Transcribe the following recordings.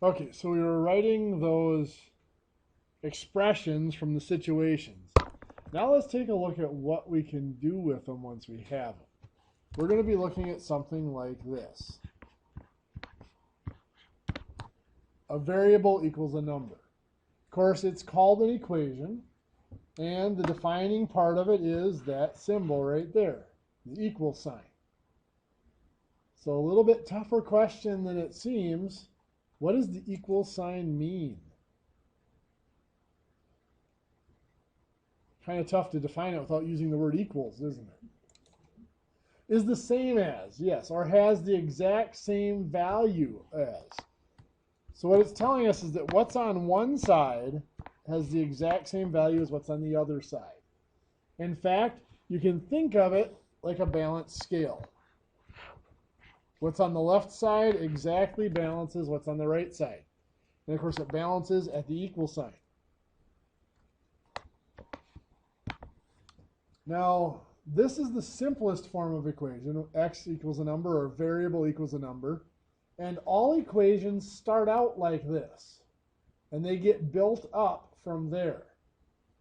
Okay, so we were writing those expressions from the situations. Now let's take a look at what we can do with them once we have them. We're going to be looking at something like this. A variable equals a number. Of course, it's called an equation, and the defining part of it is that symbol right there, the equal sign. So a little bit tougher question than it seems. What does the equal sign mean? Kind of tough to define it without using the word equals, isn't it? Is the same as, yes, or has the exact same value as. So what it's telling us is that what's on one side has the exact same value as what's on the other side. In fact, you can think of it like a balanced scale. What's on the left side exactly balances what's on the right side. And of course, it balances at the equal sign. Now, this is the simplest form of equation. X equals a number or variable equals a number. And all equations start out like this. And they get built up from there.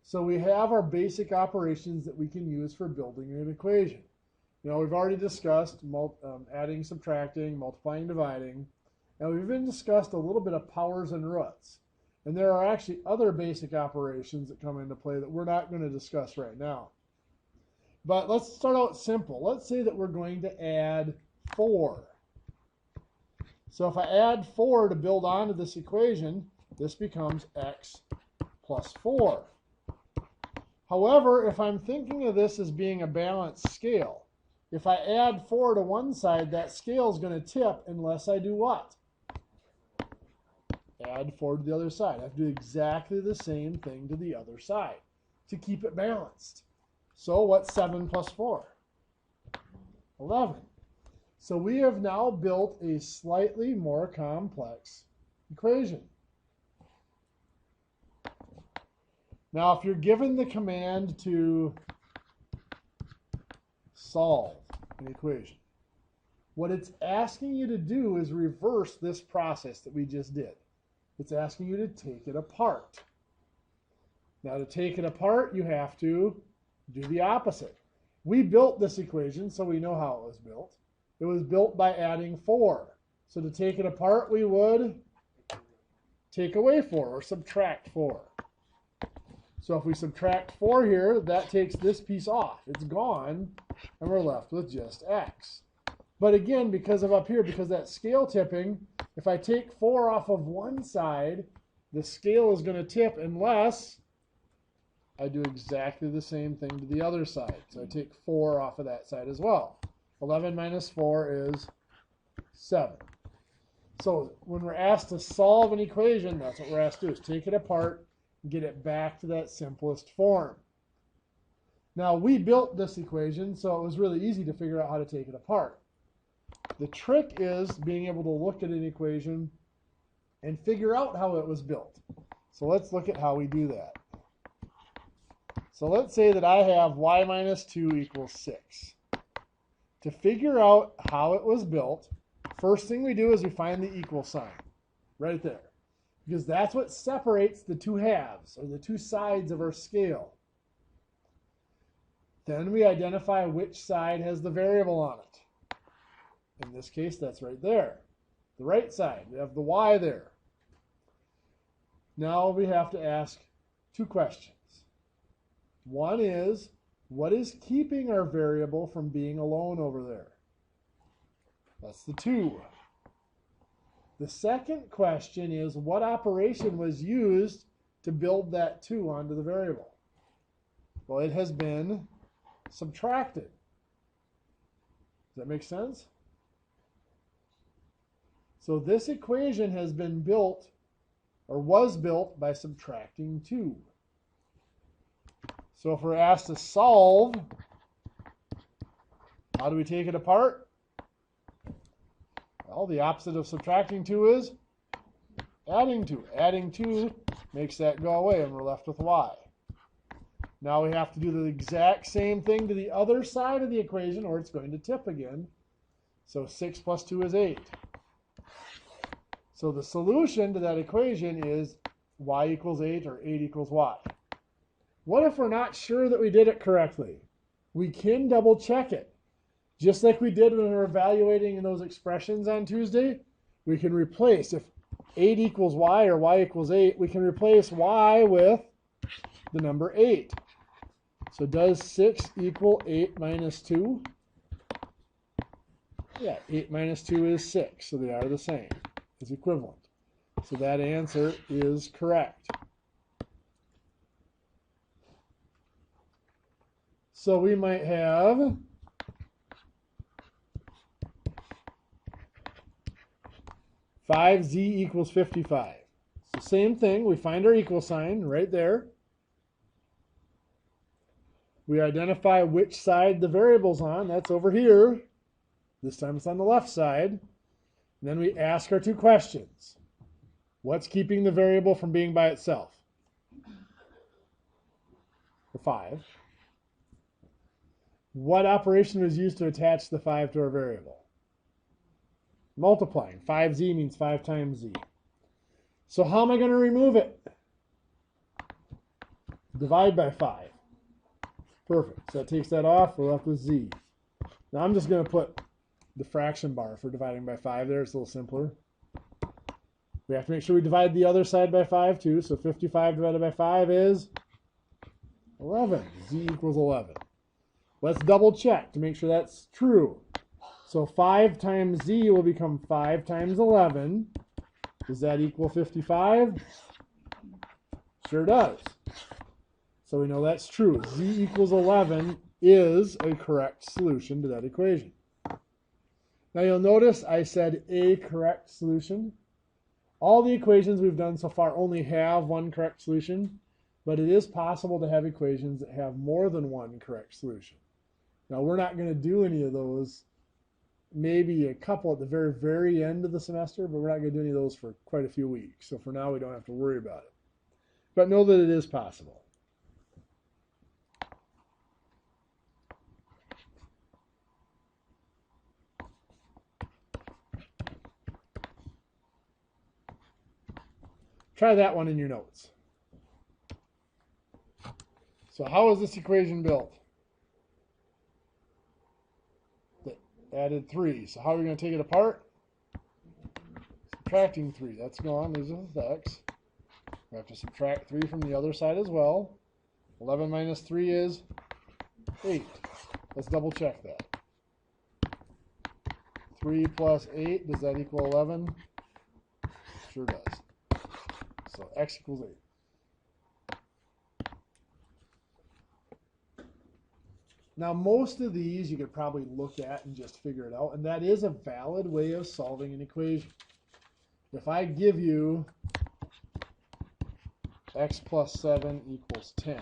So we have our basic operations that we can use for building an equation. You know, we've already discussed adding, subtracting, multiplying, dividing. And we've even discussed a little bit of powers and roots. And there are actually other basic operations that come into play that we're not going to discuss right now. But let's start out simple. Let's say that we're going to add 4. So if I add 4 to build onto this equation, this becomes x plus 4. However, if I'm thinking of this as being a balanced scale, if I add 4 to one side, that scale is going to tip unless I do what? Add 4 to the other side. I have to do exactly the same thing to the other side to keep it balanced. So what's 7 plus 4? 11. So we have now built a slightly more complex equation. Now, if you're given the command to solve an equation, what it's asking you to do is reverse this process that we just did. It's asking you to take it apart. Now, to take it apart, you have to do the opposite. We built this equation, so we know how it was built. It was built by adding 4. So to take it apart, we would take away 4 or subtract 4. So if we subtract 4 here, that takes this piece off. It's gone, and we're left with just x. But again, because of up here, because that scale tipping, if I take 4 off of one side, the scale is going to tip unless I do exactly the same thing to the other side. So I take 4 off of that side as well. 11 minus 4 is 7. So when we're asked to solve an equation, that's what we're asked to do, is take it apart and get it back to that simplest form. Now, we built this equation, so it was really easy to figure out how to take it apart. The trick is being able to look at an equation and figure out how it was built. So let's look at how we do that. So let's say that I have y minus 2 equals 6. To figure out how it was built, first thing we do is we find the equal sign right there, because that's what separates the two halves or the two sides of our scale. Then we identify which side has the variable on it. In this case, that's right there. The right side, we have the y there. Now we have to ask 2 questions. One is, what is keeping our variable from being alone over there? That's the 2. The second question is, what operation was used to build that 2 onto the variable? Well, it has been subtracted. Does that make sense? So this equation has been built, or was built, by subtracting 2. So if we're asked to solve, how do we take it apart? Well, the opposite of subtracting 2 is adding 2. Adding 2 makes that go away, and we're left with y. Now we have to do the exact same thing to the other side of the equation, or it's going to tip again. So 6 plus 2 is 8. So the solution to that equation is y equals 8 or 8 equals y. What if we're not sure that we did it correctly? We can double check it. Just like we did when we were evaluating those expressions on Tuesday, we can replace, if 8 equals y or y equals 8, we can replace y with the number 8. So does 6 equal 8 minus 2? Yeah, 8 minus 2 is 6, so they are the same. It's equivalent. So that answer is correct. So we might have 5z equals 55. It's the same thing. We find our equal sign right there. We identify which side the variable's on. That's over here. This time it's on the left side. And then we ask our two questions. What's keeping the variable from being by itself? The 5. What operation was used to attach the 5 to our variable? Multiplying. 5z means 5 times z. So how am I going to remove it? Divide by 5. Perfect. So that takes that off. We're left with z. Now I'm just going to put the fraction bar for dividing by 5 there. It's a little simpler. We have to make sure we divide the other side by 5 too. So 55 divided by 5 is 11. Z equals 11. Let's double check to make sure that's true. So 5 times z will become 5 times 11. Does that equal 55? Sure does. So we know that's true. Z equals 11 is a correct solution to that equation. Now you'll notice I said a correct solution. All the equations we've done so far only have one correct solution, but it is possible to have equations that have more than one correct solution. Now we're not going to do any of those, maybe a couple at the very, very end of the semester, but we're not going to do any of those for quite a few weeks. So for now we don't have to worry about it. But know that it is possible. Try that one in your notes. So how is this equation built? Added 3. So how are we going to take it apart? Subtracting 3. That's gone. There's with x. We have to subtract 3 from the other side as well. 11 minus 3 is 8. Let's double check that. 3 plus 8, does that equal 11? Sure does. So x equals 8. Now, most of these you could probably look at and just figure it out, and that is a valid way of solving an equation. If I give you x plus 7 equals 10,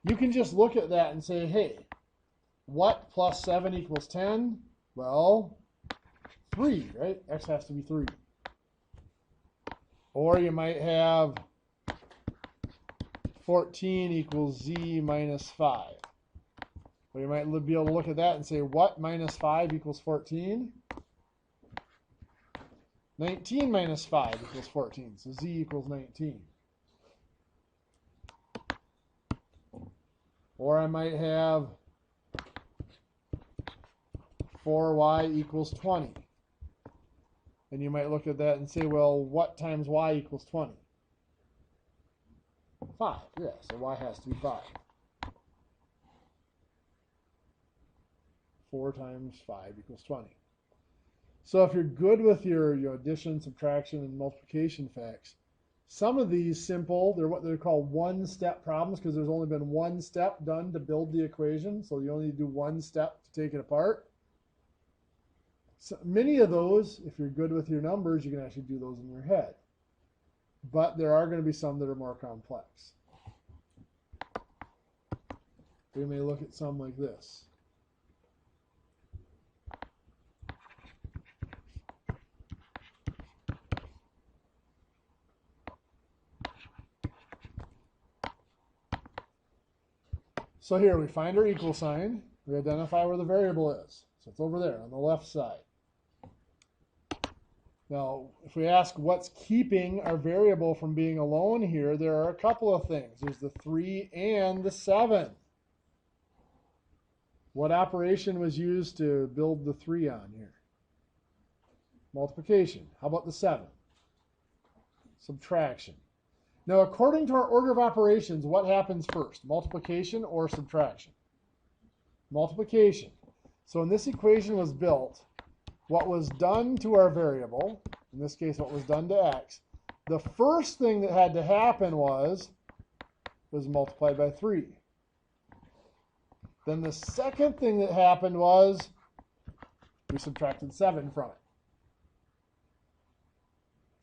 you can just look at that and say, hey, what plus 7 equals 10? Well, 3, right? X has to be 3. Or you might have 14 equals z minus 5. Well, you might be able to look at that and say, what minus 5 equals 14? 19 minus 5 equals 14. So z equals 19. Or I might have 4y equals 20. And you might look at that and say, well, what times y equals 20? 5. Yeah, so y has to be 5. 4 times 5 equals 20. So if you're good with your addition, subtraction, and multiplication facts, some of these simple, they're what they're called one-step problems because there's only been one step done to build the equation. So you only need to do one step to take it apart. So many of those, if you're good with your numbers, you can actually do those in your head. But there are going to be some that are more complex. We may look at some like this. So here we find our equal sign. We identify where the variable is. So it's over there on the left side. Now, if we ask what's keeping our variable from being alone here, there are a couple of things. There's the 3 and the 7. What operation was used to build the 3 on here? Multiplication. How about the 7? Subtraction. Now, according to our order of operations, what happens first? Multiplication or subtraction? Multiplication. So when this equation was built, what was done to our variable, in this case what was done to x, the first thing that had to happen was multiplied by 3. Then the second thing that happened was we subtracted 7 from it.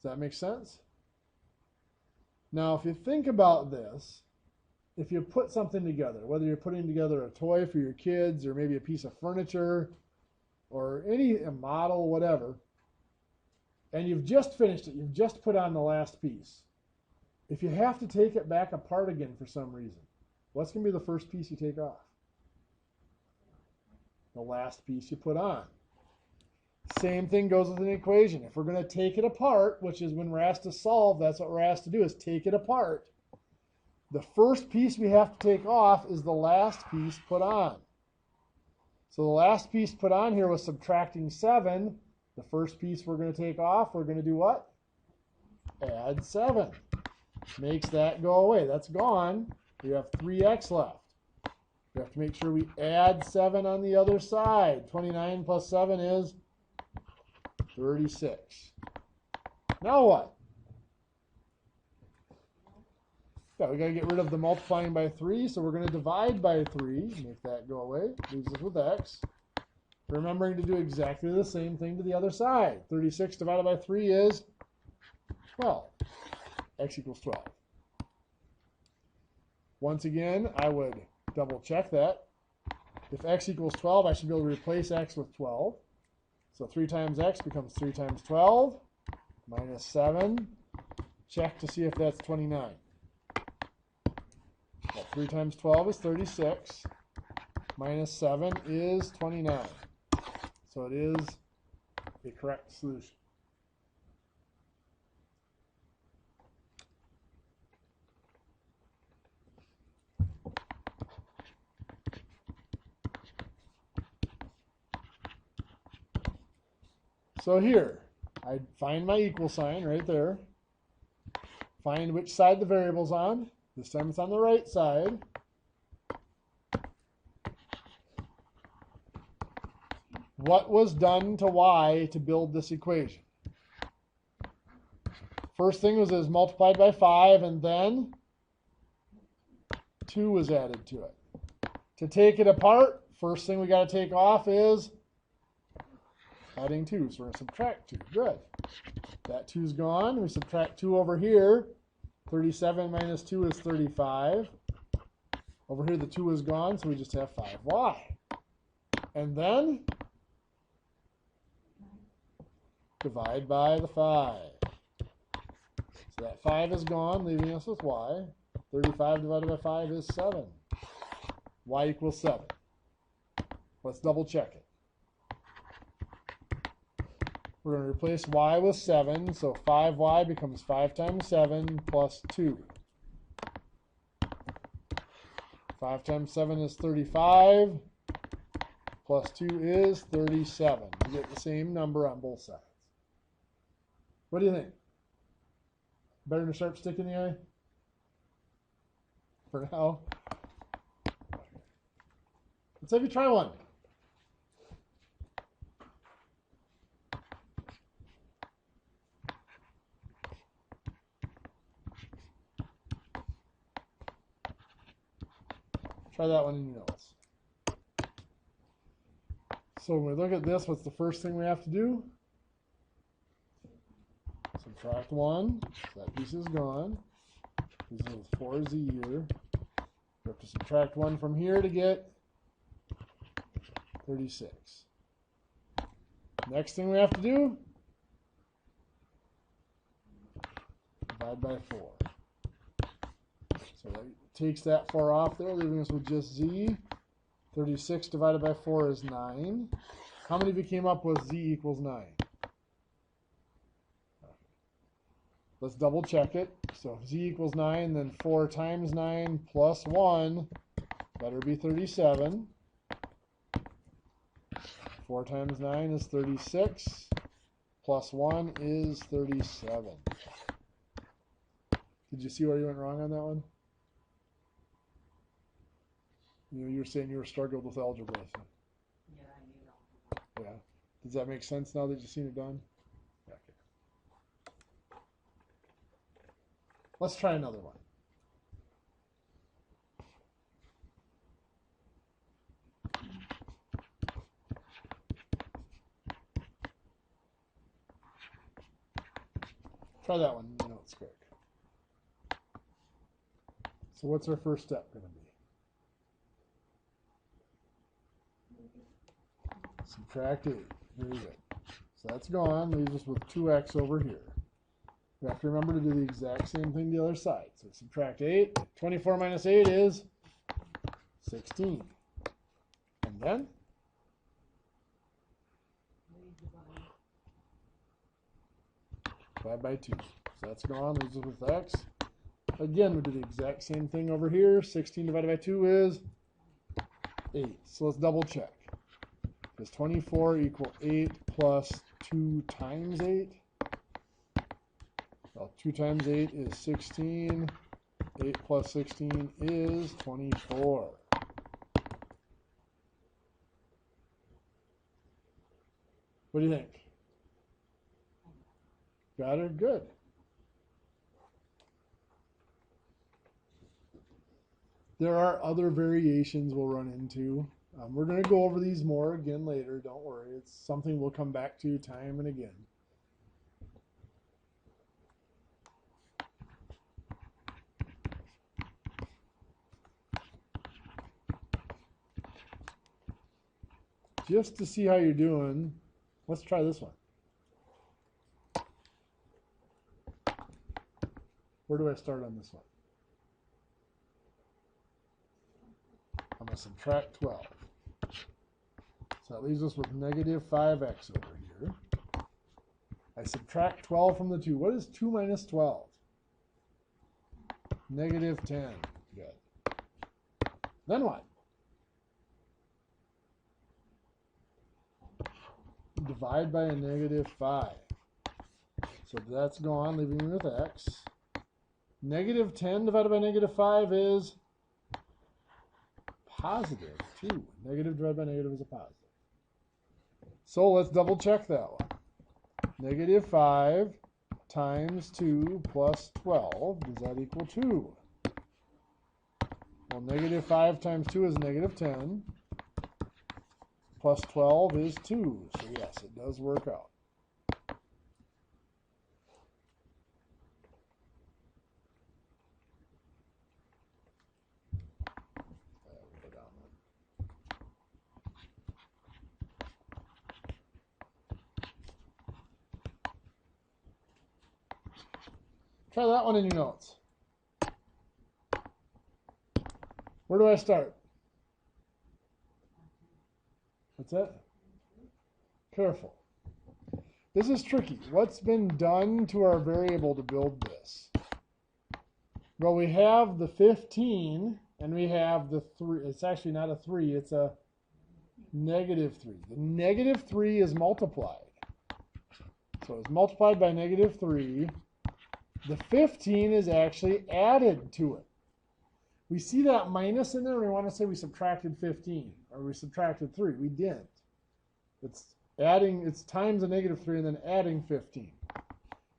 Does that make sense? Now, if you think about this, if you put something together, whether you're putting together a toy for your kids or maybe a piece of furniture or a model, whatever, and you've just finished it, you've just put on the last piece. If you have to take it back apart again for some reason, what's going to be the first piece you take off? The last piece you put on. Same thing goes with an equation. If we're going to take it apart, which is when we're asked to solve, that's what we're asked to do, is take it apart. The first piece we have to take off is the last piece put on. So the last piece put on here was subtracting 7. The first piece we're going to take off, we're going to do what? Add 7. Makes that go away. That's gone. We have 3x left. We have to make sure we add 7 on the other side. 29 plus 7 is 36. Now what? Yeah, we got to get rid of the multiplying by 3, so we're going to divide by 3. Make that go away. Leaves us with x. Remembering to do exactly the same thing to the other side. 36 divided by 3 is 12. X equals 12. Once again, I would double check that. If x equals 12, I should be able to replace x with 12. So 3 times x becomes 3 times 12 minus 7. Check to see if that's 29. Well, 3 times 12 is 36. Minus 7 is 29. So it is a correct solution. So here, I find my equal sign right there. Find which side the variable's on. This time it's on the right side. What was done to y to build this equation? First thing was it was multiplied by 5, and then 2 was added to it. To take it apart, first thing we got to take off is adding 2. So we're going to subtract 2. Good. That 2's gone. We subtract 2 over here. 37 minus 2 is 35. Over here the 2 is gone, so we just have 5y. And then divide by the 5. So that 5 is gone, leaving us with y. 35 divided by 5 is 7. Y equals 7. Let's double check it. We're going to replace y with 7, so 5y becomes 5 times 7 plus 2. 5 times 7 is 35, plus 2 is 37. We get the same number on both sides. What do you think? Better than a sharp stick in the eye? For now. Let's have you try one. Try that one in your notes. So when we look at this, what's the first thing we have to do? Subtract 1. So that piece is gone. This is 4z here. We have to subtract 1 from here to get 36. Next thing we have to do, divide by 4. So that takes that 4 off there, leaving us with just z. 36 divided by 4 is 9. How many of you came up with z equals 9? Let's double check it. So if z equals 9, then 4 times 9 plus 1 better be 37. 4 times 9 is 36. Plus 1 is 37. Did you see where you went wrong on that one? You were saying you were struggled with algebra. So. Yeah, I knew. Yeah. Does that make sense now that you've seen it done? Okay. Let's try another one. Try that one, you know it's quick. So what's our first step going to be? Subtract 8. Very good. So that's gone. Leaves us with 2x over here. We have to remember to do the exact same thing the other side. So subtract 8. 24 minus 8 is 16. And then? Divide by 2. So that's gone. Leaves us with x. Again, we do the exact same thing over here. 16 divided by 2 is 8. So let's double check. Does 24 equal 8 plus 2 times 8? Well, 2 times 8 is 16. 8 plus 16 is 24. What do you think? Got her? Good. There are other variations we'll run into. We're going to go over these more again later. Don't worry. It's something we'll come back to time and again. Just to see how you're doing, let's try this one. Where do I start on this one? I'm going to subtract 12. So that leaves us with negative 5x over here. I subtract 12 from the 2. What is 2 minus 12? Negative 10. Good. Then what? Divide by a negative 5. So that's gone, leaving me with x. Negative 10 divided by negative 5 is positive 2. Negative divided by negative is a positive. So let's double check that one. Negative 5 times 2 plus 12, does that equal 2? Well, negative 5 times 2 is negative 10. Plus 12 is 2. So yes, it does work out. Try that one in your notes. Where do I start? What's that? Careful. This is tricky. What's been done to our variable to build this? Well, we have the 15 and we have the 3. It's actually not a 3, it's a negative 3. The negative 3 is multiplied. So it's multiplied by negative 3. The 15 is actually added to it. We see that minus in there, and we want to say we subtracted 15, or we subtracted 3. We didn't. It's adding, it's times a negative 3 and then adding 15.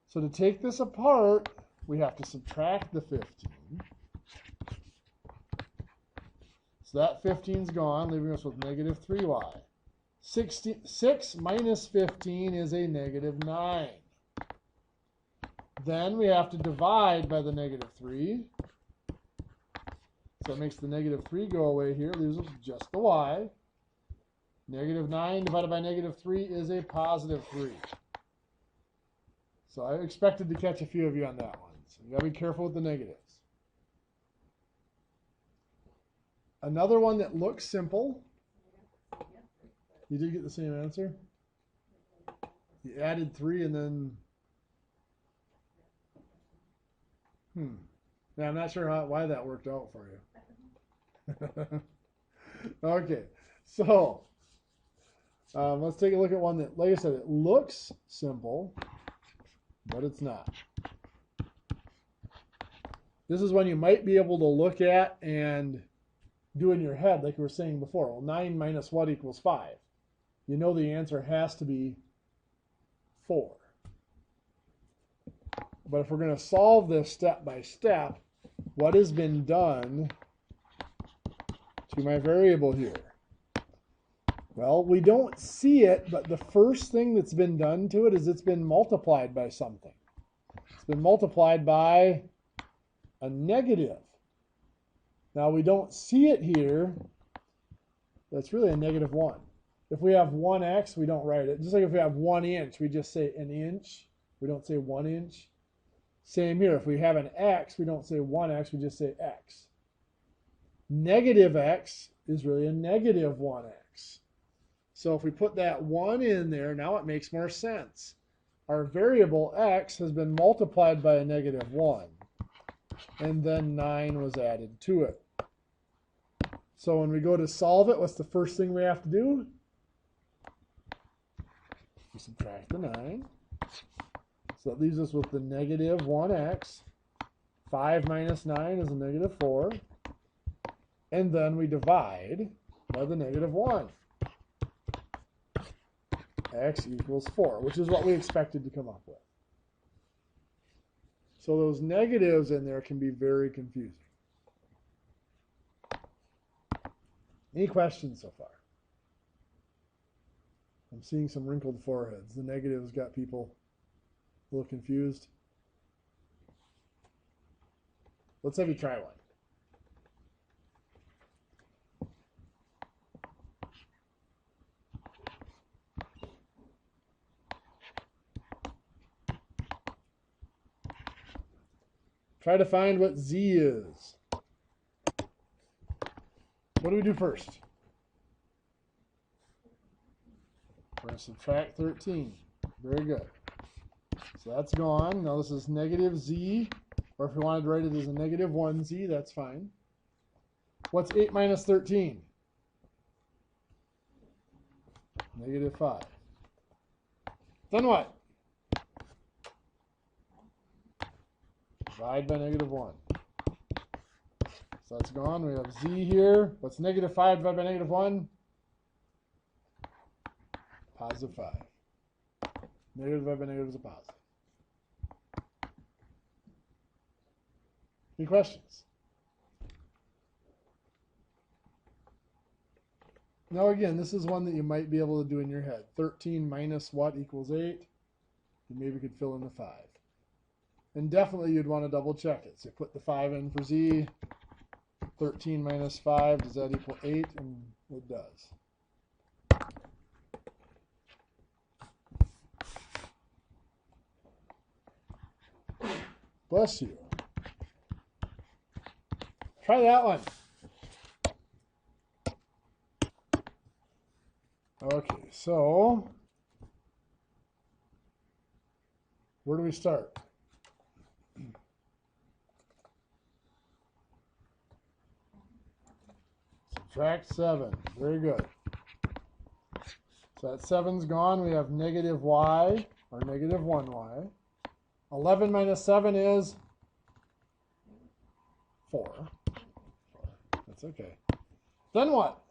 So to take this apart, we have to subtract the 15. So that 15 is gone, leaving us with negative 3y. 6 minus 15 is a negative 9. Then we have to divide by the negative 3. So that makes the negative 3 go away here. Leaves us just the y. Negative 9 divided by negative 3 is a positive 3. So I expected to catch a few of you on that one. So you got to be careful with the negatives. Another one that looks simple. You did get the same answer? You added 3 and then... Yeah, I'm not sure why that worked out for you. Okay, so let's take a look at one that, like I said, it looks simple, but it's not. This is one you might be able to look at and do in your head, like we were saying before. Well, 9 minus what equals 5? You know the answer has to be 4. But if we're going to solve this step by step, what has been done to my variable here? Well, we don't see it, but the first thing that's been done to it is it's been multiplied by something. It's been multiplied by a negative. Now, we don't see it here. That's really a negative 1. If we have 1x, we don't write it. Just like if we have 1 inch, we just say an inch. We don't say 1 inch. Same here. If we have an x, we don't say 1x, we just say x. Negative x is really a negative 1x. So if we put that 1 in there, now it makes more sense. Our variable x has been multiplied by a negative 1. And then 9 was added to it. So when we go to solve it, what's the first thing we have to do? We subtract the 9. So that leaves us with the negative 1x. 5 minus 9 is a negative 4. And then we divide by the negative 1. X equals 4, which is what we expected to come up with. So those negatives in there can be very confusing. Any questions so far? I'm seeing some wrinkled foreheads. The negatives got people a little confused. Let's have you try one. Try to find what z is. What do we do first? We're going to subtract 13. Very good. So that's gone. Now this is negative z, or if we wanted to write it as a negative 1z, that's fine. What's 8 minus 13? Negative 5. Then what? Divide by negative 1. So that's gone. We have z here. What's negative 5 divided by negative 1? Positive 5. Negative divided by negative is a positive. Any questions? Now again, this is one that you might be able to do in your head. 13 minus what equals 8? You maybe could fill in the 5. And definitely you'd want to double check it. So put the 5 in for z. 13 minus 5, does that equal 8? And it does. Bless you. Try that one. Okay, so where do we start? Subtract 7. Very good. So that 7's gone. We have negative y, or negative 1y. 11 minus 7 is 4. That's okay. Then what?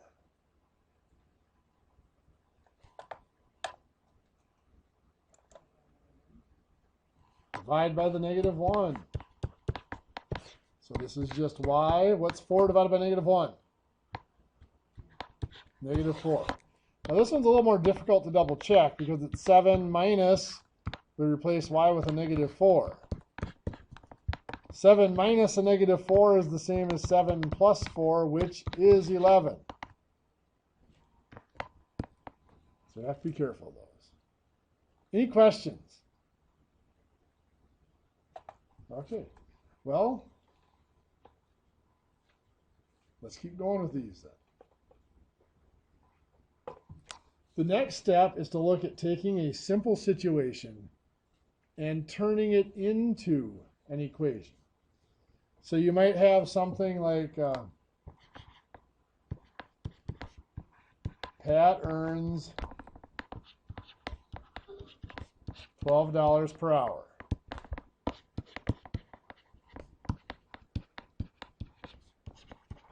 Divide by the negative 1. So this is just y. What's 4 divided by negative 1? Negative 4. Now this one's a little more difficult to double check because it's 7 minus, we replace y with a negative 4. 7 minus a negative 4 is the same as 7 plus 4, which is 11. So you have to be careful of those. Any questions? Okay. Well, let's keep going with these then. The next step is to look at taking a simple situation and turning it into an equation. So you might have something like Pat earns $12 per hour.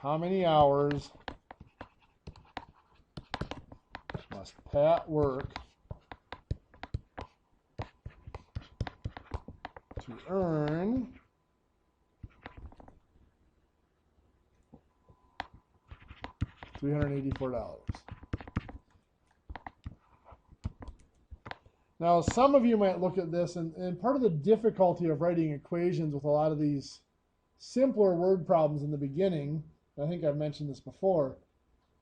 How many hours must Pat work to earn $384? Now, some of you might look at this, and part of the difficulty of writing equations with a lot of these simpler word problems in the beginning, I think I've mentioned this before,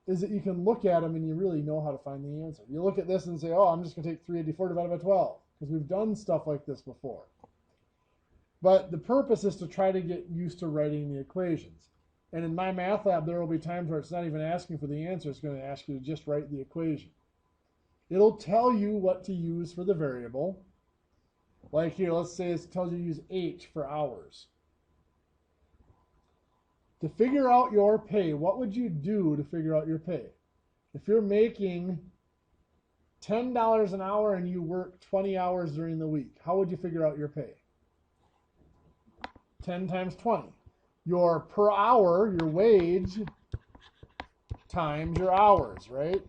is that you can look at them and you really know how to find the answer. You look at this and say, oh, I'm just going to take 384 divided by 12, because we've done stuff like this before. But the purpose is to try to get used to writing the equations. And in my math lab, there will be times where it's not even asking for the answer. It's going to ask you to just write the equation. It'll tell you what to use for the variable. Like here, let's say it tells you to use H for hours. To figure out your pay, what would you do to figure out your pay? If you're making $10 an hour and you work 20 hours during the week, how would you figure out your pay? 10 times 20. Your per hour, your wage, times your hours, right?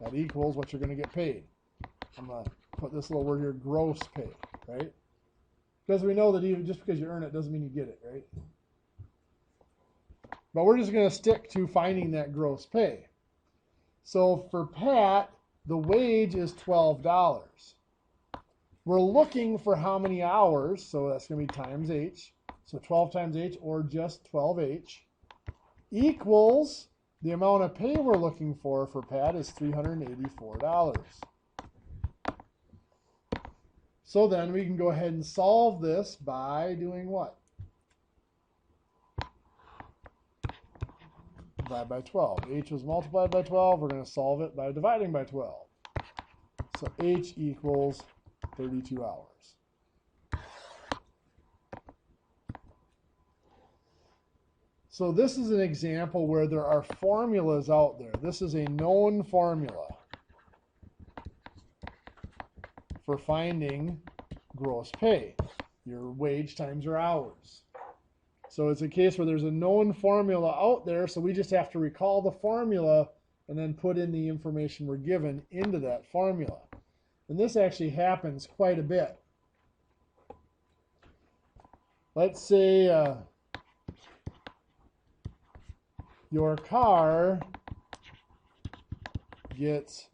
That equals what you're going to get paid. I'm going to put this little word here, gross pay, right? Because we know that even just because you earn it doesn't mean you get it, right? But we're just going to stick to finding that gross pay. So for Pat, the wage is $12. We're looking for how many hours, so that's going to be times H. So 12 times H, or just 12H, equals the amount of pay we're looking for Pat is $384. So then we can go ahead and solve this by doing what? Divide by 12. H was multiplied by 12. We're going to solve it by dividing by 12. So H equals 32 hours. So this is an example where there are formulas out there. This is a known formula for finding gross pay, your wage times your hours. So it's a case where there's a known formula out there, so we just have to recall the formula and then put in the information we're given into that formula. And this actually happens quite a bit. Let's say your car gets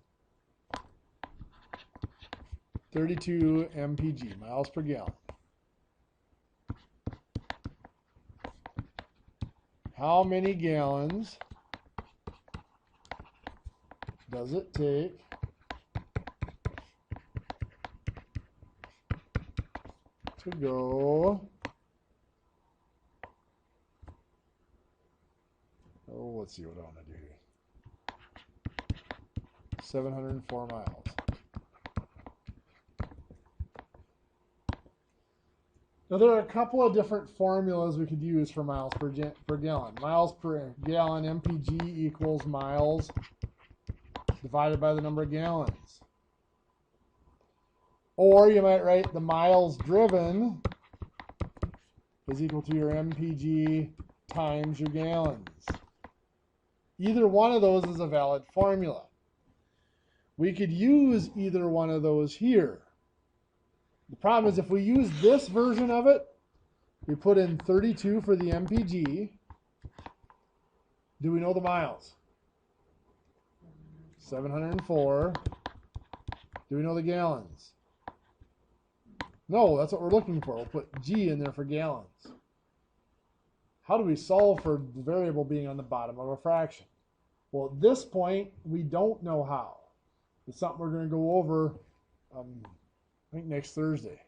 32 mpg, miles per gallon. How many gallons does it take to go, let's see what I want to do here, 704 miles. Now there are a couple of different formulas we could use for miles per gallon. Miles per gallon, mpg, equals miles divided by the number of gallons. Or you might write the miles driven is equal to your mpg times your gallons. Either one of those is a valid formula. We could use either one of those here. The problem is if we use this version of it, we put in 32 for the mpg. Do we know the miles? 704. Do we know the gallons? No, that's what we're looking for. We'll put G in there for gallons. How do we solve for the variable being on the bottom of a fraction? Well, at this point, we don't know how. It's something we're going to go over I think next Thursday.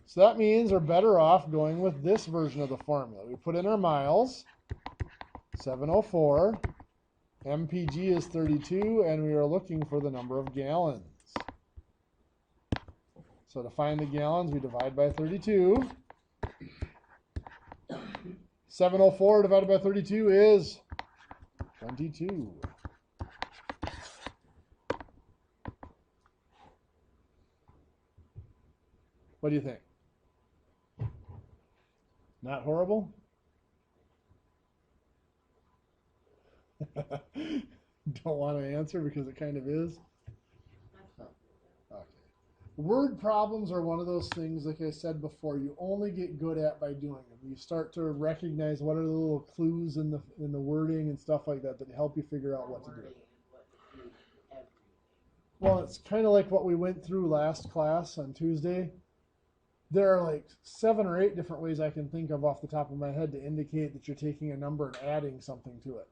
So that means we're better off going with this version of the formula. We put in our miles, 704, mpg is 32, and we are looking for the number of gallons. So to find the gallons, we divide by 32. 704 divided by 32 is 22. What do you think? Not horrible? Don't want to answer because it kind of is. Okay. Word problems are one of those things, like I said before, you only get good at by doing them. You start to recognize what are the little clues in the wording and stuff like that that help you figure out what to do. Well, it's kind of like what we went through last class on Tuesday. There are like 7 or 8 different ways I can think of off the top of my head to indicate that you're taking a number and adding something to it.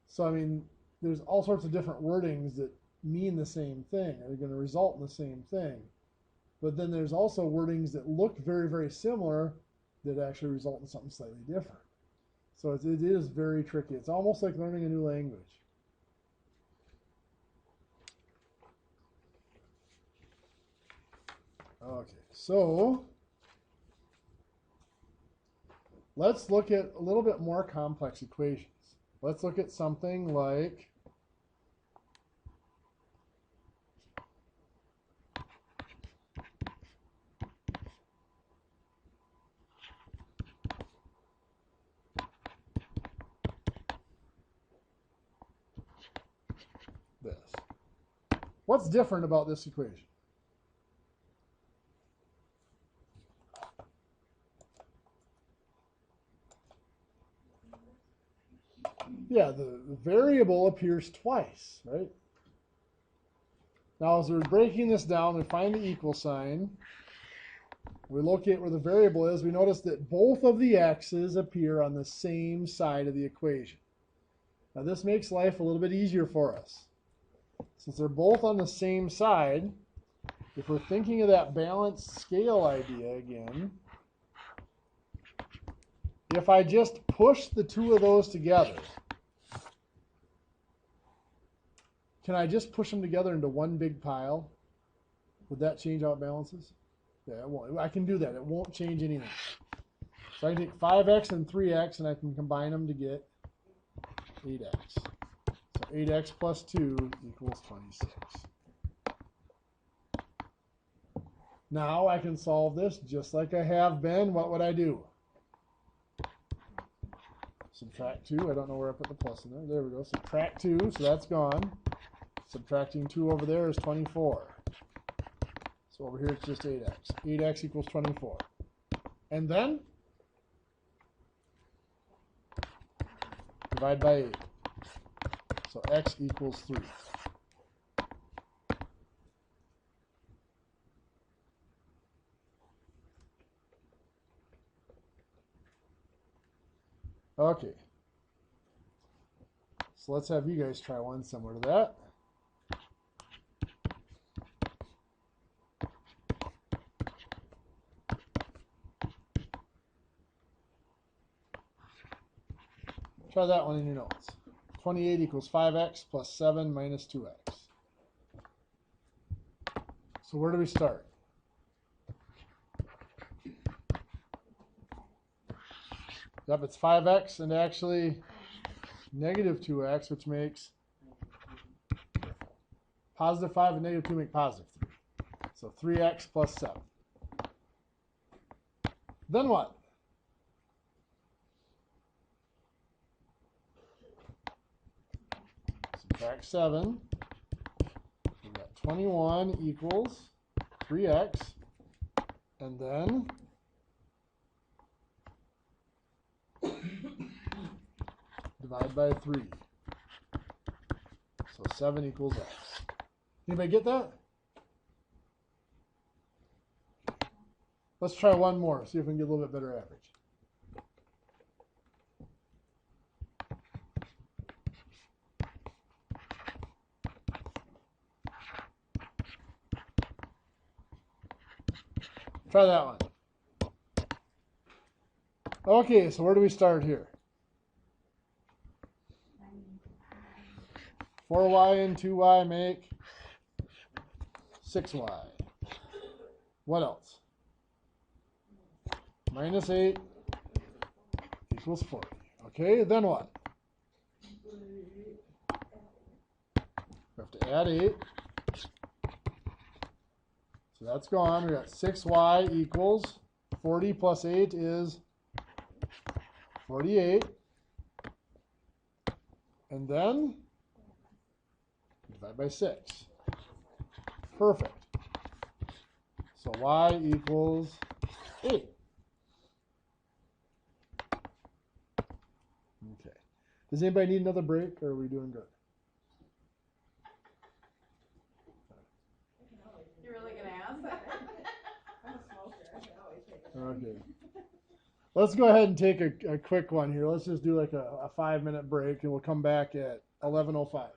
So, I mean, there's all sorts of different wordings that mean the same thing, or are going to result in the same thing. But then there's also wordings that look very, very similar that actually result in something slightly different. So it is very tricky. It's almost like learning a new language. Okay, so let's look at a little bit more complex equations. Let's look at something like this. What's different about this equation? Yeah, the variable appears twice, right? Now, as we're breaking this down, we find the equal sign. We locate where the variable is. We notice that both of the x's appear on the same side of the equation. Now, this makes life a little bit easier for us. Since they're both on the same side, if we're thinking of that balanced scale idea again, if I just push the two of those together, can I just push them together into one big pile? Would that change how it balances? Yeah, it won't. I can do that. It won't change anything. So I can take 5x and 3x and I can combine them to get 8x. So 8x plus 2 equals 26. Now I can solve this just like I have been. What would I do? Subtract 2. I don't know where I put the plus in there. There we go. Subtract 2, so that's gone. Subtracting 2 over there is 24. So over here it's just 8x. 8x equals 24. And then divide by 8. So x equals 3. Okay. So let's have you guys try one similar to that. Try that one in your notes. 28 equals 5x plus 7 minus 2x. So where do we start? Yep, it's 5x and actually negative 2x, which makes positive 5 and negative 2 make positive 3. So 3x plus 7. Then what? Subtract 7. We've got 21 equals 3x. And then divide by 3. So 7 equals x. Anybody get that? Let's try one more, see if we can get a little bit better average. Try that one. Okay, so where do we start here? 4y and 2y make 6y. What else? Minus 8 equals 40. Okay, then what? We have to add 8. So that's gone. We got 6y equals 40 plus 8 is 48. And then divide by 6. Perfect. So y equals 8. Okay. Does anybody need another break, or are we doing good? You're really gonna ask? I'm a smoker. I can always take a break. Okay. Let's go ahead and take a quick one here. Let's just do like a 5-minute break, and we'll come back at 11:05.